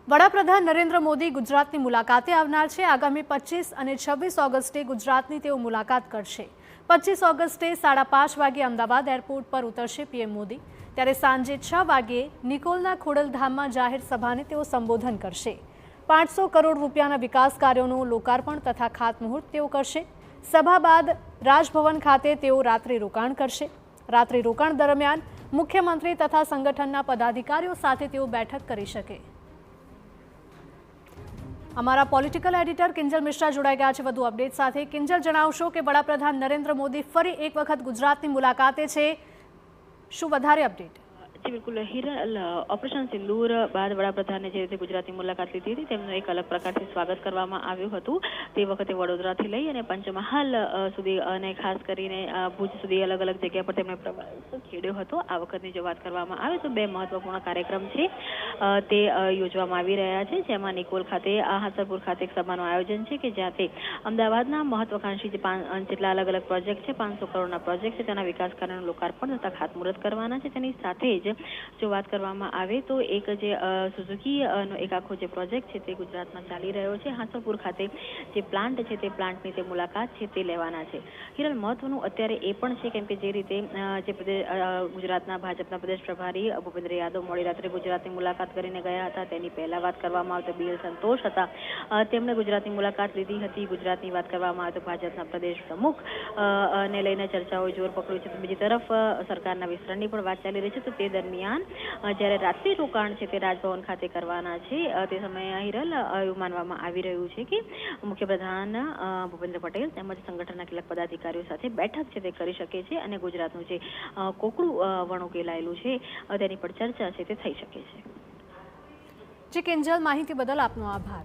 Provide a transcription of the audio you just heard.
વડાપ્રધાન નરેન્દ્ર મોદી ગુજરાતની મુલાકાતે આવનાર છે। આગામી 25 અને 26 ઓગસ્ટે ગુજરાતની તેઓ મુલાકાત કરશે। 25 ઓગસ્ટે 5:30 વાગે અમદાવાદ એરપોર્ટ પર ઉતરશે પીએમ મોદી। ત્યારે સાંજે 6 વાગે નિકોલના ખોડલધામમાં જાહેર સભાને તેઓ સંબોધન કરશે। 500 કરોડ રૂપિયાના વિકાસ કાર્યોનું લોકાર્પણ તથા ખાતમુહૂર્ત તેઓ કરશે। સભા બાદ રાજભવન ખાતે તેઓ રાત્રિ રોકાણ કરશે। રાત્રિ રોકાણ દરમિયાન મુખ્યમંત્રી તથા સંગઠનના પદાધિકારીઓ સાથે તેઓ બેઠક કરી શકે। અમારા પોલિટિકલ એડિટર કિંજલ મિશ્રા જોડાઈ ગયા છે વધુ અપડેટ સાથે। કિંજલ, જણાવશો કે વડાપ્રધાન નરેન્દ્ર મોદી ફરી એક વખત ગુજરાતની મુલાકાતે છે, શું વધારે અપડેટ? જી બિલકુલ હિરલ, ઓપરેશન સિંદૂર બાદ વડાપ્રધાને જે રીતે ગુજરાતની મુલાકાત લીધી હતી તેમનું એક અલગ પ્રકારથી સ્વાગત કરવામાં આવ્યું હતું। તે વખતે વડોદરાથી લઈ અને પંચમહાલ સુધી અને ખાસ કરીને ભુજ સુધી અલગ અલગ જગ્યા પર તેમણે પ્રવાસ ખેડ્યો હતો। આ વખતની જો વાત કરવામાં આવે તો બે મહત્વપૂર્ણ કાર્યક્રમ છે તે યોજવામાં આવી રહ્યા છે, જેમાં નિકોલ ખાતે હાસરપુર ખાતે એક સભાનું આયોજન છે કે જ્યાં તે અમદાવાદના મહત્વાકાંક્ષી જેટલા અલગ અલગ પ્રોજેક્ટ છે, 500 કરોડના પ્રોજેક્ટ છે, તેના વિકાસ કાર્યનું લોકાર્પણ તથા ખાતમુહૂર્ત કરવાના છે। તેની સાથે જ જો વાત કરવામાં આવે તો એક જે સુઝુકીનો એક આખો જે પ્રોજેક્ટ છે તે ગુજરાતમાં ચાલી રહ્યો છે। હાસરપુર ખાતે જે પ્લાન્ટ છે તે પ્લાન્ટની તે મુલાકાત છે તે લેવાના છે। હિરલ, મહત્વનું અત્યારે એ પણ છે કેમ કે જે રીતે જે ગુજરાતના ભાજપના પ્રદેશ પ્રભારી ભૂપેન્દ્ર યાદવ મોડી રાત્રે ગુજરાતની મુલાકાત કરીને ગયા હતા, તેની પહેલા વાત કરવામાં આવે તો BL સંતોષ હતા, તેમણે ગુજરાતની મુલાકાત લીધી હતી। ગુજરાતની વાત કરવામાં આવે તો ભાજપના પ્રદેશ પ્રમુખ ને લઈને ચર્ચાઓએ જોર પકડ્યું છે। તો બીજી તરફ સરકારના વિસ્તરણની પણ વાત ચાલી રહી છે। તો તે દરમિયાન જ્યારે રાત્રિ રોકાણ છે તે રાજભવન ખાતે કરવાના છે, તે સમયે હિરલ એવું માનવામાં આવી રહ્યું છે કે મુખ્યપ્રધાન ભૂપેન્દ્ર પટેલ તેમજ સંગઠનના કેટલાક પદાધિકારીઓ સાથે બેઠક છે તે કરી શકે છે અને ગુજરાતનું જે કોકડું વણોકેલાયેલું છે તેની પર ચર્ચા છે તે થઈ શકે છે। જી કિંજલ, માહિતી બદલ આપનો આભાર।